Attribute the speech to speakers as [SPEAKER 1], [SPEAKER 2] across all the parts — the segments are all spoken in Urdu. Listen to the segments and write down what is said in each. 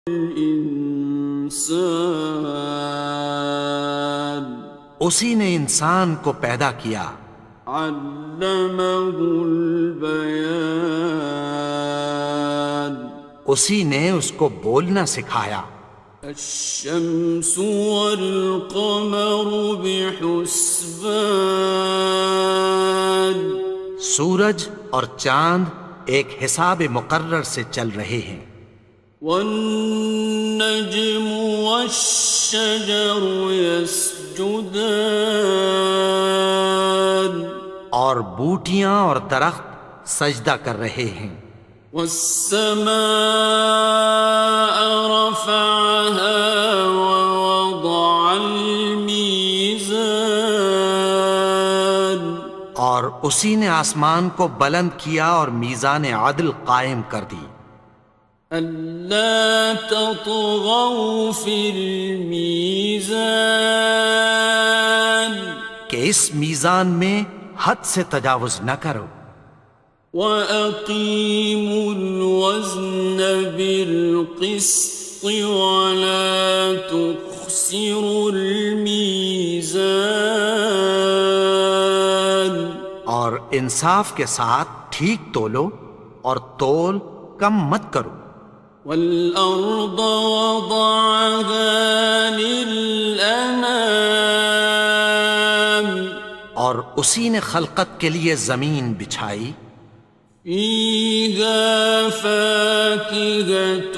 [SPEAKER 1] الإنسان
[SPEAKER 2] اسی نے انسان کو پیدا کیا،
[SPEAKER 1] علمه البيان
[SPEAKER 2] اسی نے اس کو بولنا سکھایا۔
[SPEAKER 1] الشمس والقمر بحسبان
[SPEAKER 2] سورج اور چاند ایک حساب مقرر سے چل رہے ہیں۔
[SPEAKER 1] والنجم والشجر يسجدان
[SPEAKER 2] اور بوٹیاں اور درخت سجدہ کر رہے ہیں۔
[SPEAKER 1] والسماء رفعها ووضع الميزان
[SPEAKER 2] اور اسی نے آسمان کو بلند کیا اور میزان عدل قائم کر دی،
[SPEAKER 1] ألا تطغوا في الميزان
[SPEAKER 2] کہ اس میزان میں حد سے تجاوز نہ کرو،
[SPEAKER 1] وَأَقِيمُوا الْوَزْنَ بِالْقِسْطِ وَلَا تُخْسِرُوا الْمِيزَانَ
[SPEAKER 2] اور انصاف کے ساتھ ٹھیک تولو اور تول کم مت کرو۔
[SPEAKER 1] وَالْأَرْضَ وَضَعَهَا لِلْأَنَامِ
[SPEAKER 2] اور اسی نے خلقت کے لیے زمین بچھائی،
[SPEAKER 1] فِيهَا فَاكِهَةٌ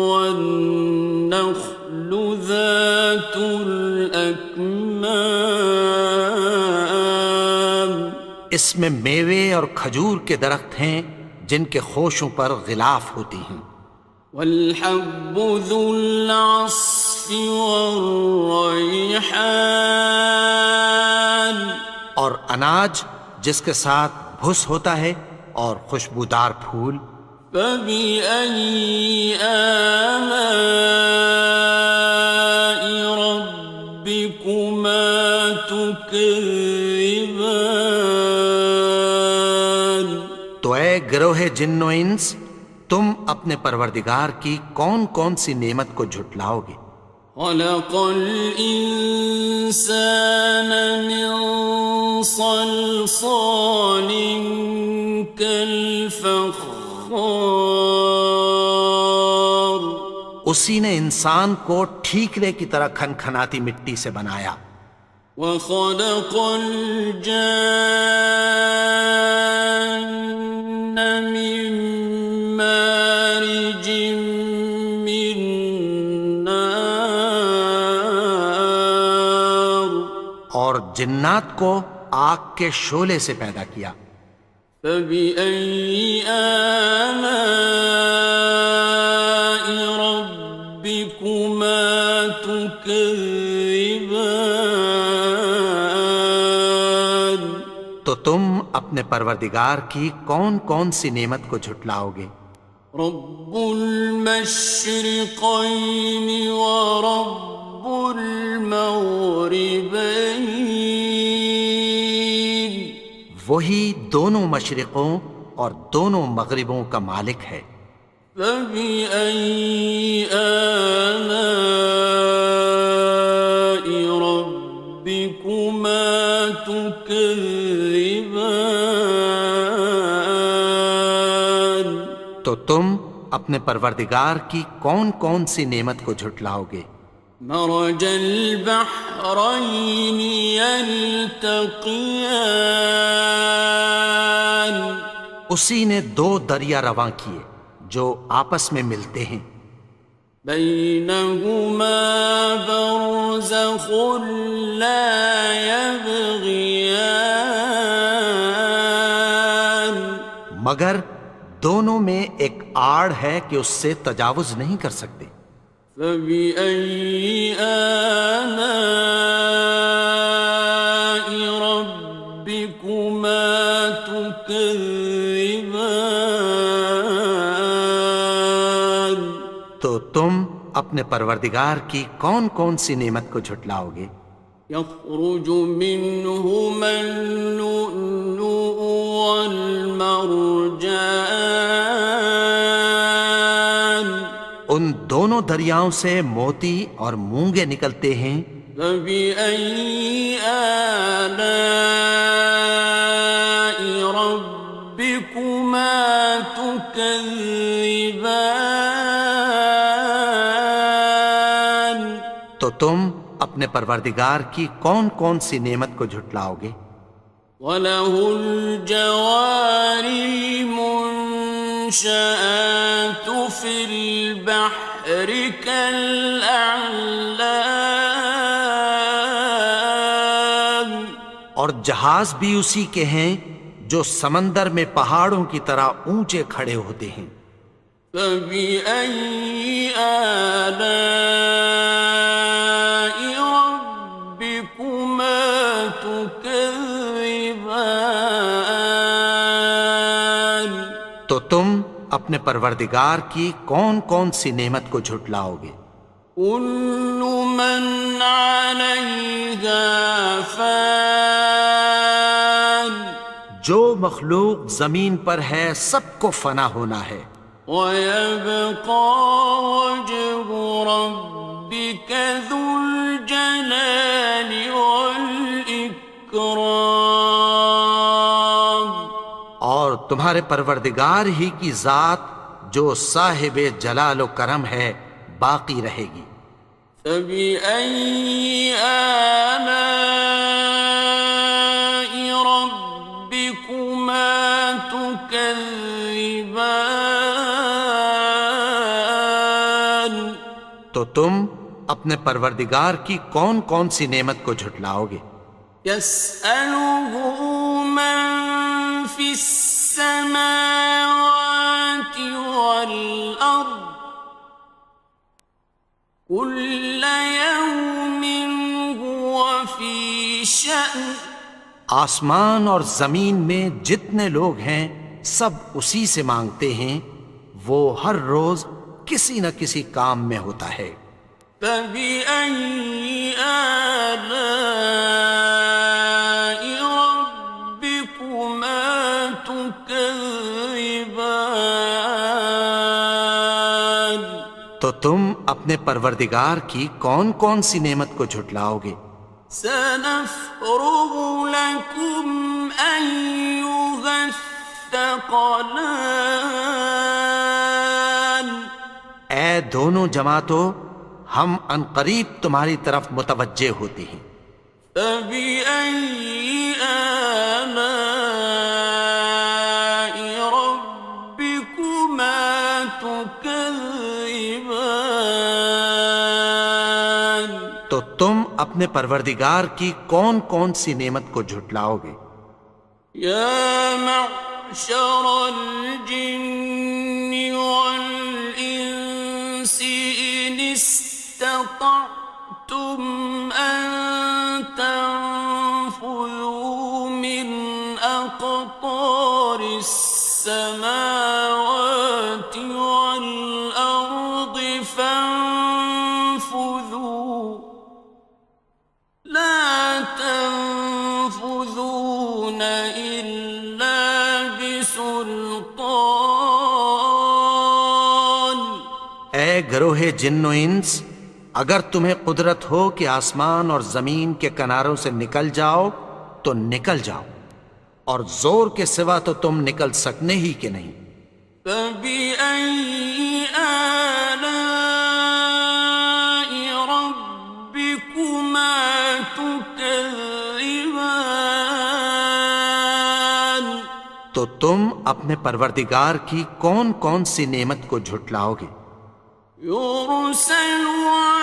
[SPEAKER 1] وَالنَّخْلُ ذَاتُ الْأَكْمَامِ
[SPEAKER 2] اس میں میوے اور کھجور کے درخت ہیں جن کے خوشوں پر غلاف ہوتی ہیں،
[SPEAKER 1] وَالْحَبُّ ذُو الْعَصْفِ وَالرَّيْحَانِ
[SPEAKER 2] اور اناج جس کے ساتھ بھس ہوتا ہے اور خوشبودار پھول۔
[SPEAKER 1] فَبِأَيِّ آلَاءِ رَبِّكُمَا تُكَذِّبَانِ
[SPEAKER 2] تو اے گروہ جن و انس، تم اپنے پروردگار کی کون کون سی نعمت کو جھٹلاؤ گے؟
[SPEAKER 1] خَلَقَ الْإِنسَانَ مِنْ صَلْصَالٍ كَالْفَخَّارِ
[SPEAKER 2] اسی نے انسان کو ٹھیکرے کی طرح کھنکھناتی مٹی سے بنایا،
[SPEAKER 1] وَخَلَقَ الْجَانَّ مِن مَّارِجٍ مِّن نَّارٍ
[SPEAKER 2] اور جنات کو آگ کے شعلے سے پیدا کیا۔
[SPEAKER 1] فَبِأَيِّ آلَاءِ رَبِّكُمَا تُكَذِّبَانِ
[SPEAKER 2] تو تم اپنے پروردگار کی کون کون سی نعمت کو جھٹلاؤ گے؟
[SPEAKER 1] رب المشرقين ورب المغربين
[SPEAKER 2] وہی دونوں مشرقوں اور دونوں مغربوں کا مالک ہے۔
[SPEAKER 1] فبأي آلاء ربكما تكذبان
[SPEAKER 2] تو تم اپنے پروردگار کی کون کون سی نعمت کو جھٹلاؤ گے؟
[SPEAKER 1] مرج البحرين يلتقيان
[SPEAKER 2] اسی نے دو دریا رواں کیے جو آپس میں ملتے ہیں،
[SPEAKER 1] بينهما برزخ لا يبغيان
[SPEAKER 2] مگر دونوں میں ایک آڑ ہے کہ اس سے تجاوز نہیں کر سکتے۔
[SPEAKER 1] فبأي آلاء ربكما تكذبان
[SPEAKER 2] تو تم اپنے پروردگار کی کون کون سی نعمت کو جھٹلاؤ گے؟
[SPEAKER 1] يخرج منهما اللؤلؤ والمرجان
[SPEAKER 2] ان دونوں دریاؤں سے موتی اور مونگے نکلتے ہیں،
[SPEAKER 1] فبأي آلاء ربكما تكذبان؟
[SPEAKER 2] تو تم اپنے پروردگار کی کون کون سی نعمت کو جھٹلاؤ گے؟
[SPEAKER 1] وَلَهُ الْجَوَارِ الْمُنشَآتُ فِي الْبَحْرِ كَالْأَعْلَامِ،
[SPEAKER 2] اور جہاز بھی اسی کے ہیں جو سمندر میں پہاڑوں کی طرح اونچے کھڑے ہوتے ہیں۔
[SPEAKER 1] فَبِأَيِّ آلَاءِ رَبِّكُمَا تُكَذِّبَانِ؟
[SPEAKER 2] تو تم اپنے پروردگار کی کون کون سی نعمت کو جھٹلاؤ گے؟
[SPEAKER 1] كُلُّ مَنْ عَلَيْهَا فَانٍ،
[SPEAKER 2] جو مخلوق زمین پر ہے سب کو فنا ہونا ہے،
[SPEAKER 1] وَيَبْقَى وَجْهُ رَبِّكَ ذُو الْجَلَالِ وَالْإِكْرَامِ،
[SPEAKER 2] اور تمہارے پروردگار ہی کی ذات جو صاحب جلال و کرم ہے باقی رہے گی۔
[SPEAKER 1] فَبِأَيِّ آلَاءِ رَبِّكُمَا تُكَذِّبَانِ؟
[SPEAKER 2] تو تم اپنے پروردگار کی کون کون سی نعمت کو جھٹلاؤ گے؟
[SPEAKER 1] يَسْأَلُهُ مَن فِي السَّمَاوَاتِ وَالْأَرْضِ كُلَّ يَوْمٍ هُوَ فِي شَأْنٍ،
[SPEAKER 2] آسمان اور زمین میں جتنے لوگ ہیں سب اسی سے مانگتے ہیں، وہ ہر روز کسی نہ کسی کام میں ہوتا ہے۔
[SPEAKER 1] فَبِأَيِّ آلَاءِ رَبِّكُمَا تُكَذِّبَانِ؟
[SPEAKER 2] تو تم اپنے پروردگار کی کون کون سی نعمت کو جھٹلاؤ گے؟
[SPEAKER 1] سَنَفْرُغُ لَكُمْ أَيُّهَ الثَّقَلَانِ،
[SPEAKER 2] اے دونوں جماعتوں، ہم عنقریب تمہاری طرف متوجہ ہوتے ہیں۔
[SPEAKER 1] فَبِأَيِّ آلَاءِ رَبِّكُمَا تُكَذِّبَانِ؟
[SPEAKER 2] تو تم اپنے پروردگار کی کون کون سی نعمت کو جھٹلاؤ گے؟
[SPEAKER 1] يَا مَعْشَرَ الْجِنِّ وَالْإِنسِ إِنِ اسْتَطَعْتُمْ أَن تَنفُذُوا مِنْ أَقْطَارِ السَّمَاوَاتِ وَالْأَرْضِ فَانفُذُوا، لَا تَنفُذُونَ إِلَّا بِسُلْطَانٍ۔
[SPEAKER 2] اے گروہ جن و انس، اگر تمہیں قدرت ہو کہ آسمان اور زمین کے کناروں سے نکل جاؤ تو نکل جاؤ، اور زور کے سوا تو تم نکل سکنے ہی کہ نہیں۔
[SPEAKER 1] فَبِأَيِّ آلَاءِ رَبِّكُمَا تُكَذِّبَانِ؟
[SPEAKER 2] تو تم اپنے پروردگار کی کون کون سی نعمت کو جھٹلاؤ گے؟
[SPEAKER 1] يُرْسَلُ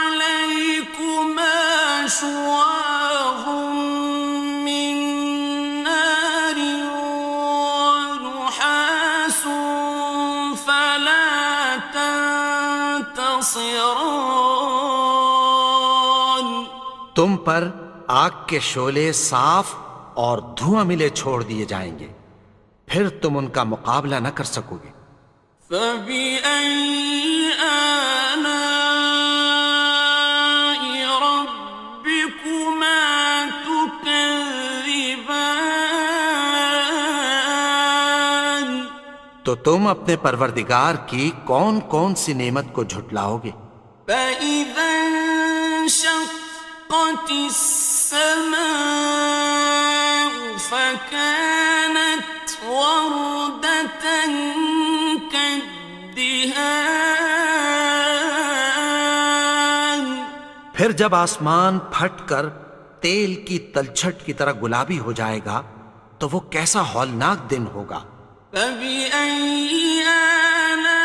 [SPEAKER 1] عَلَيْكُمَا شُوَاظٌ مِّن نَّارٍ وَنُحَاسٌ فَلَا تَنتَصِرَانِ؟
[SPEAKER 2] تم پر آگ کے شعلے صاف اور دھواں ملے چھوڑ دیے جائیں گے، پھر تم ان کا مقابلہ نہ کر سکو گے۔
[SPEAKER 1] فَبِأَيِّ آلَاءِ رَبِّكُمَا تُكَذِّبَانِ؟
[SPEAKER 2] تو تو تم اپنے پروردگار کی کون کون سی نعمت کو جھٹلاؤ گے؟
[SPEAKER 1] فَإِذَا انشَقَّتِ السَّمَاءُ فَكَانَتْ وَرْدَةً كَالدِّهَانِ
[SPEAKER 2] پھر جب آسمان پھٹ کر تیل کی تلچھٹ کی طرح گلابی ہو جائے گا تو وہ کیسا ہولناک دن ہوگا۔
[SPEAKER 1] فَبِأَيِّ آلَاءِ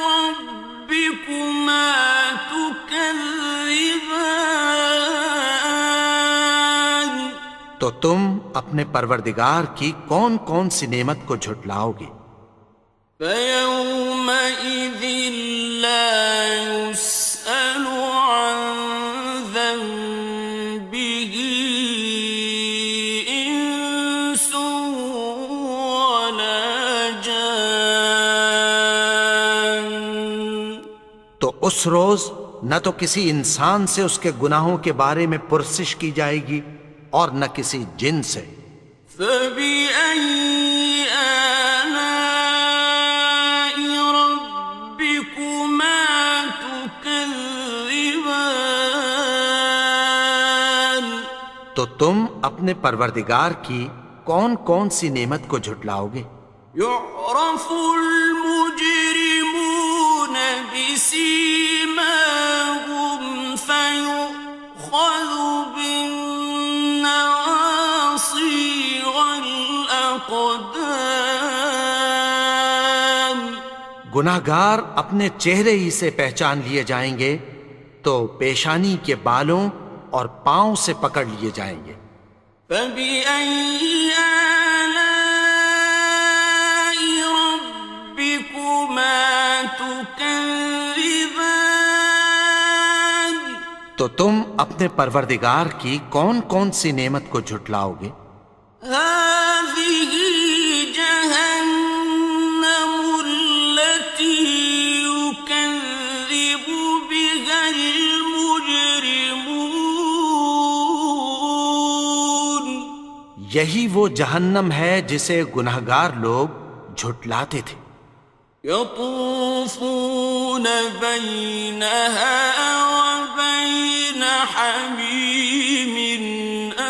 [SPEAKER 1] رَبِّكُمَا تُكَذِّبَانِ
[SPEAKER 2] تو تم اپنے پروردگار کی کون کون سی نعمت کو جھٹلاؤ گے؟
[SPEAKER 1] فَيَوْمَئِذٍ لَا يُسْأَلُ عَن ذَنبِهِ إِنسٌ وَلَا جَانٌّ
[SPEAKER 2] تو اس روز نہ تو کسی انسان سے اس کے گناہوں کے بارے میں پرسش کی جائے گی اور نہ کسی جن سے۔
[SPEAKER 1] فَبِأَيِّ آلَاءِ رَبِّكُمَا تُكَذِّبَانِ
[SPEAKER 2] تو تم اپنے پروردگار کی کون کون سی نعمت کو جھٹلاؤ گے؟
[SPEAKER 1] يُعْرَفُ الْمُجْرِمُونَ بِسِيمَاهُمْ فَيُؤْخَذُ بِالنَّوَاصِي وَالْأَقْدَامِ
[SPEAKER 2] گناہگار اپنے چہرے ہی سے پہچان لیے جائیں گے تو پیشانی کے بالوں اور پاؤں سے پکڑ لیے جائیں گے۔
[SPEAKER 1] فَبِأَيِّ آلَاءِ رَبِّكُمَا تُكَذِّبَانِ
[SPEAKER 2] تو تم اپنے پروردگار کی کون کون سی نعمت کو جھٹلاؤ گے؟
[SPEAKER 1] هَٰذِهِ جَهَنَّمُ الَّتِي يُكَذِّبُ بِهَا الْمُجْرِمُونَ
[SPEAKER 2] یہی وہ جہنم ہے جسے گناہگار لوگ جھٹلاتے تھے۔
[SPEAKER 1] يَطُوفُونَ بَيْنَهَا وَبَيْنَ حَمِيمٍ آنٍ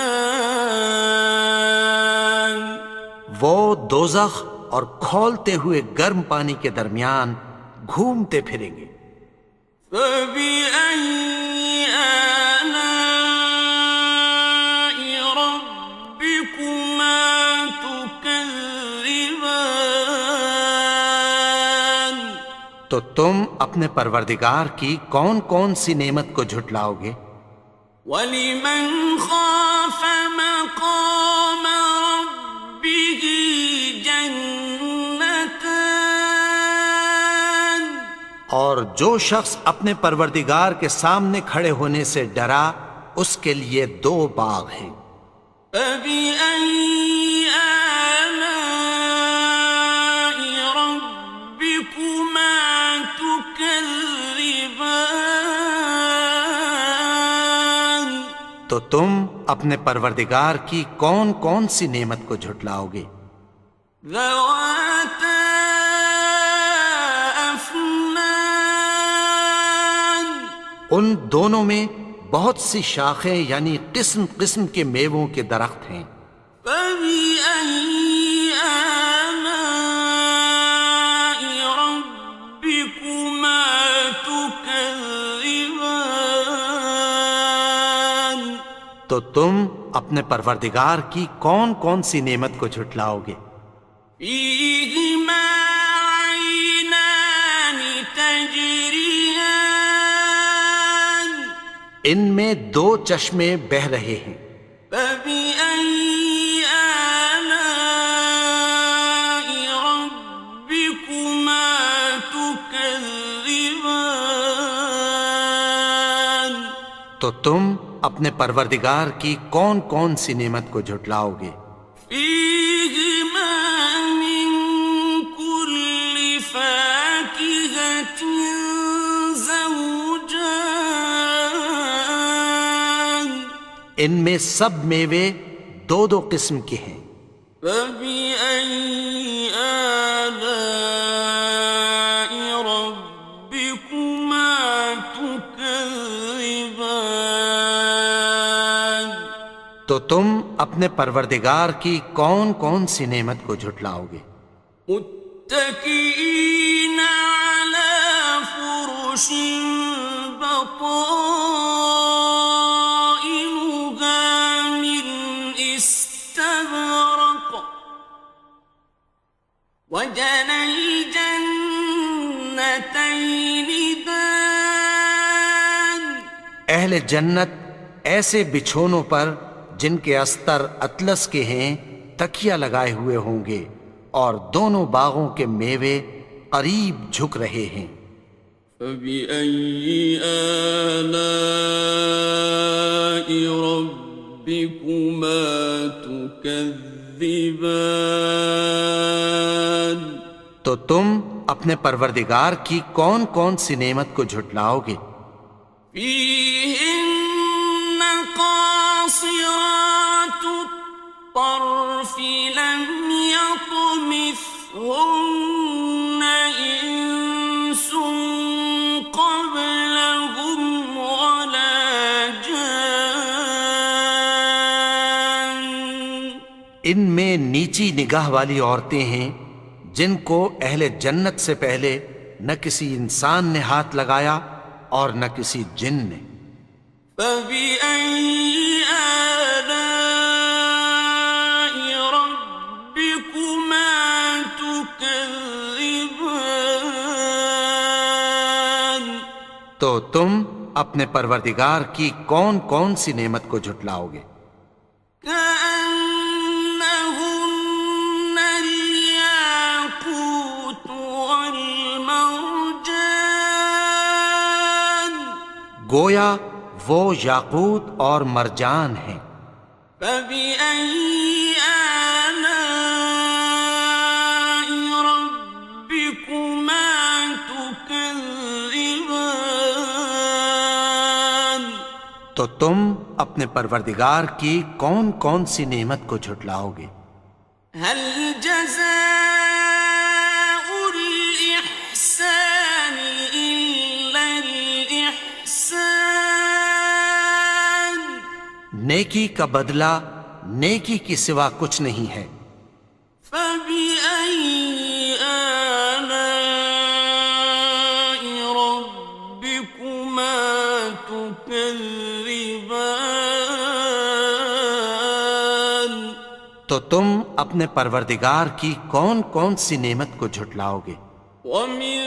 [SPEAKER 2] وہ دوزخ اور کھولتے ہوئے گرم پانی کے درمیان گھومتے پھریں گے۔
[SPEAKER 1] فَبِأَيِّ آلَاءِ رَبِّكُمَا تُكَذِّبَانِ
[SPEAKER 2] تو تم اپنے پروردگار کی کون کون سی نعمت کو جھٹلاؤ گے؟
[SPEAKER 1] وَلِمَنْ خَافَ مَقَامَ رَبِّهِ جَنَّتَانِ
[SPEAKER 2] اور جو شخص اپنے پروردگار کے سامنے کھڑے ہونے سے ڈرا اس کے لیے دو باغ ہیں۔
[SPEAKER 1] فَبِأَيِّ آلَاءِ رَبِّكُمَا تُكَذِّبَانِ
[SPEAKER 2] تو تم اپنے پروردگار کی کون کون سی نعمت کو جھٹلاؤ گے؟
[SPEAKER 1] ذَوَاتَا أَفْنَانٍ
[SPEAKER 2] ان دونوں میں بہت سی شاخیں یعنی قسم قسم کے میووں کے درخت ہیں۔
[SPEAKER 1] فَبِأَيِّ آلَاءِ رَبِّكُمَا تُكَذِّبَانِ
[SPEAKER 2] تو تم اپنے پروردگار کی کون کون سی نعمت کو جھٹلاؤ گے؟
[SPEAKER 1] فِيهِمَا عَيْنَانِ تَجْرِيَانِ
[SPEAKER 2] ان میں دو چشمے بہہ رہے ہیں۔
[SPEAKER 1] فَبِأَيِّ آلَاءِ رَبِّكُمَا تُكَذِّبَانِ
[SPEAKER 2] تو تم اپنے پروردگار کی کون کون سی نعمت کو جھٹلاؤ گے؟
[SPEAKER 1] فِيهِمَا مِن كُلِّ فَاكِهَةٍ زَوْجَانِ
[SPEAKER 2] ان میں سب میوے دو دو قسم کے ہیں۔
[SPEAKER 1] فَبِأَيِّ
[SPEAKER 2] تو تم اپنے پروردگار کی کون کون سی نعمت کو جھٹلاؤ گے؟
[SPEAKER 1] متكئين على فرش بطائنها من استبرق وجنى الجنتين دان.
[SPEAKER 2] اہل جنت ایسے بچھونوں پر جن کے استر اطلس کے ہیں تکیہ لگائے ہوئے ہوں گے، اور دونوں باغوں کے میوے قریب جھک رہے ہیں۔
[SPEAKER 1] فَبِأَيِّ آلَاءِ رَبِّكُمَا تُكَذِّبَانِ؟
[SPEAKER 2] تو تم اپنے پروردگار کی کون کون سی نعمت کو جھٹلاؤ گے؟
[SPEAKER 1] فِيهِنَّ قَاصِرَاتُ الطَّرْفِ لَمْ يَطْمِثْهُنَّ إِنسٌ قَبْلَهُمْ وَلَا جَانٌّ۔
[SPEAKER 2] ان میں نیچی نگاہ والی عورتیں ہیں جن کو اہل جنت سے پہلے نہ کسی انسان نے ہاتھ لگایا اور نہ کسی جن نے۔
[SPEAKER 1] فَبِأَيِّ آلَاءِ رَبِّكُمَا تُكَذِّبَانِ؟
[SPEAKER 2] تو تم اپنے پروردگار کی کون کون سی نعمت کو جھٹلاؤ گے؟
[SPEAKER 1] كَأَنَّهُنَّ الْيَاقُوتُ وَالْمَرْجَانُ۔
[SPEAKER 2] گویا وہ یاقوت اور مرجان ہیں۔
[SPEAKER 1] فَبِأَيِّ آلَاءِ رَبِّكُمَا تُكَذِّبَانِ؟
[SPEAKER 2] تو تم اپنے پروردگار کی کون کون سی نعمت کو جھٹلاؤ گے؟
[SPEAKER 1] هَلْ جَزَاءُ الْإِحْسَانِ إِلَّا الْإِحْسَانُ؟
[SPEAKER 2] نیکی کا بدلہ نیکی کی سوا کچھ نہیں ہے۔
[SPEAKER 1] فَبِأَيِّ آلَاءِ رَبِّكُمَا تُكَذِّبَانِ؟
[SPEAKER 2] تو تم اپنے پروردگار کی کون کون سی نعمت کو جھٹلاؤ گے؟
[SPEAKER 1] وَمِن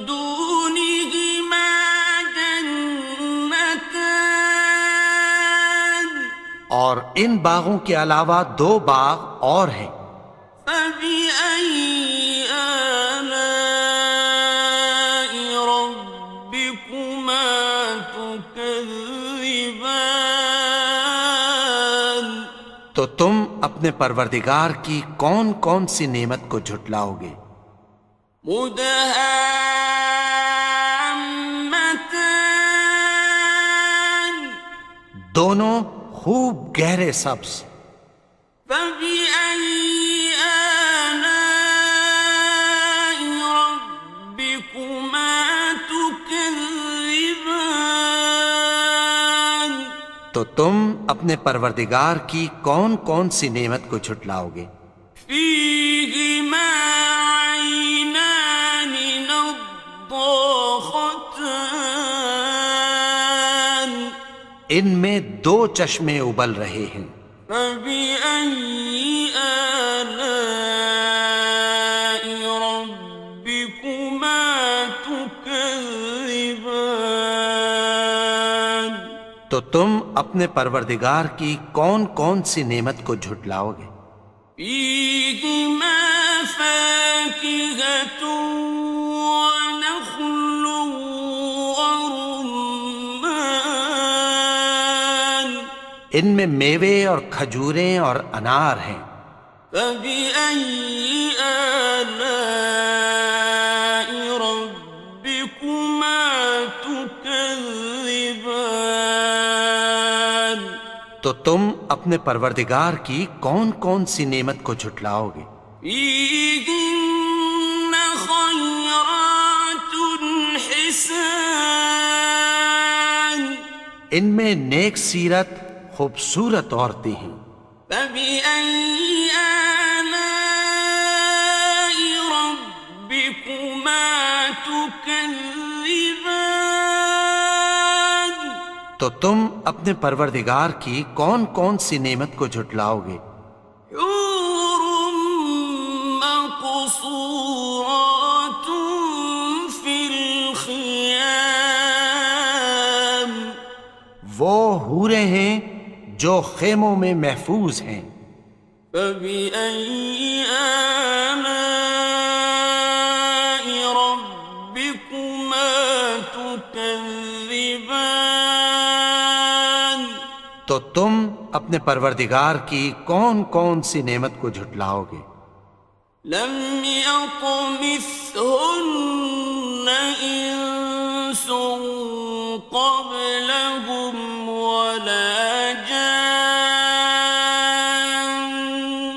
[SPEAKER 1] دُونِهِمَا جَنَّتَانِ؟
[SPEAKER 2] اور ان باغوں کے علاوہ دو باغ اور ہیں۔
[SPEAKER 1] فَبِأَيِّ آلَاءِ رَبِّكُمَا تُكَذِّبَانِ؟
[SPEAKER 2] تو تم اپنے پروردگار کی کون کون سی نعمت کو جھٹلاؤ گے؟
[SPEAKER 1] مُدْهَامَّتَانِ؟
[SPEAKER 2] دونوں خوب گہرے سبز۔
[SPEAKER 1] فَبِأَيِّ آلَاءِ رَبِّكُمَا تُكَذِّبَانِ؟
[SPEAKER 2] تو تم اپنے پروردگار کی کون کون سی نعمت کو جھٹلاؤ گے؟
[SPEAKER 1] فِيهِمَا عَيْنَانِ نَضَّاخَتَانِ؟
[SPEAKER 2] ان میں دو چشمے ابل رہے ہیں۔
[SPEAKER 1] فَبِأَيِّ آلَاءِ رَبِّكُمَا تُكَذِّبَانِ؟
[SPEAKER 2] تو تم اپنے پروردگار کی کون کون سی نعمت کو جھٹلاؤ گے؟
[SPEAKER 1] فِيهِمَا فَاكِهَةٌ وَنَخْلٌ وَرُمَّانٌ؟
[SPEAKER 2] ان میں میوے اور کھجوریں اور انار ہیں۔
[SPEAKER 1] فَبِأَيِّ آلَاءِ رَبِّكُمَا تُكَذِّبَانِ؟
[SPEAKER 2] تو تم اپنے پروردگار کی کون کون سی نعمت کو جھٹلاؤ گے؟
[SPEAKER 1] فِيهِنَّ خَيْرَاتٌ حِسَانٌ؟
[SPEAKER 2] ان میں نیک سیرت خوبصورت عورتیں ہیں۔
[SPEAKER 1] فبأي آلاء ربكما تكذبان؟
[SPEAKER 2] تو تم اپنے پروردگار کی کون کون سی نعمت کو جھٹلاؤ گے؟
[SPEAKER 1] حور مقصورات في الخيام،
[SPEAKER 2] وہ حوریں ہیں جو خیموں میں محفوظ ہیں۔
[SPEAKER 1] فبأي آلاء ربكما تكذبان؟
[SPEAKER 2] تو تم اپنے پروردگار کی کون کون سی نعمت کو جھٹلاؤ گے؟
[SPEAKER 1] لم يطمثهن إنس قبلهم ولا جان،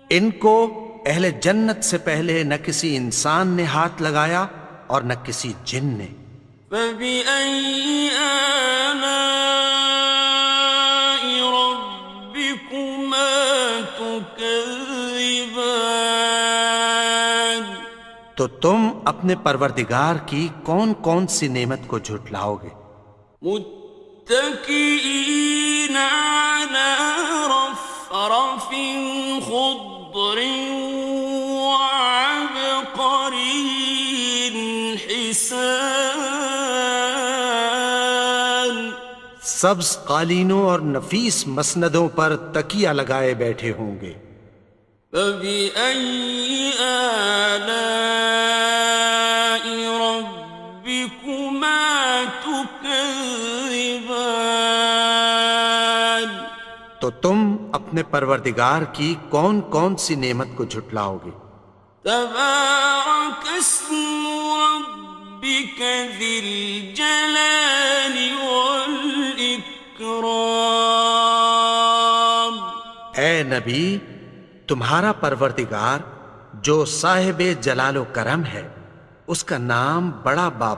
[SPEAKER 2] ان کو اہل جنت سے پہلے نہ کسی انسان نے ہاتھ لگایا اور نہ کسی جن نے۔
[SPEAKER 1] فبأي آلاء ربكما تكذبان؟
[SPEAKER 2] تو تم اپنے پروردگار کی کون کون سی نعمت کو جھٹلاؤ گے؟
[SPEAKER 1] متكئين على رفرف خضر وعبقري حسان،
[SPEAKER 2] سبز قالینوں اور نفیس مسندوں پر تکیہ لگائے بیٹھے ہوں گے۔
[SPEAKER 1] فبأي آلاء ربكما تكذبان؟
[SPEAKER 2] تو تم اپنے پروردگار کی کون کون سی نعمت کو جھٹلاؤ گے؟
[SPEAKER 1] تبارك اسم ربك ذي الجلال والإكرام۔
[SPEAKER 2] اے نبی، تمہارا پروردگار جو صاحب جلال و کرم ہے، اس کا نام بڑا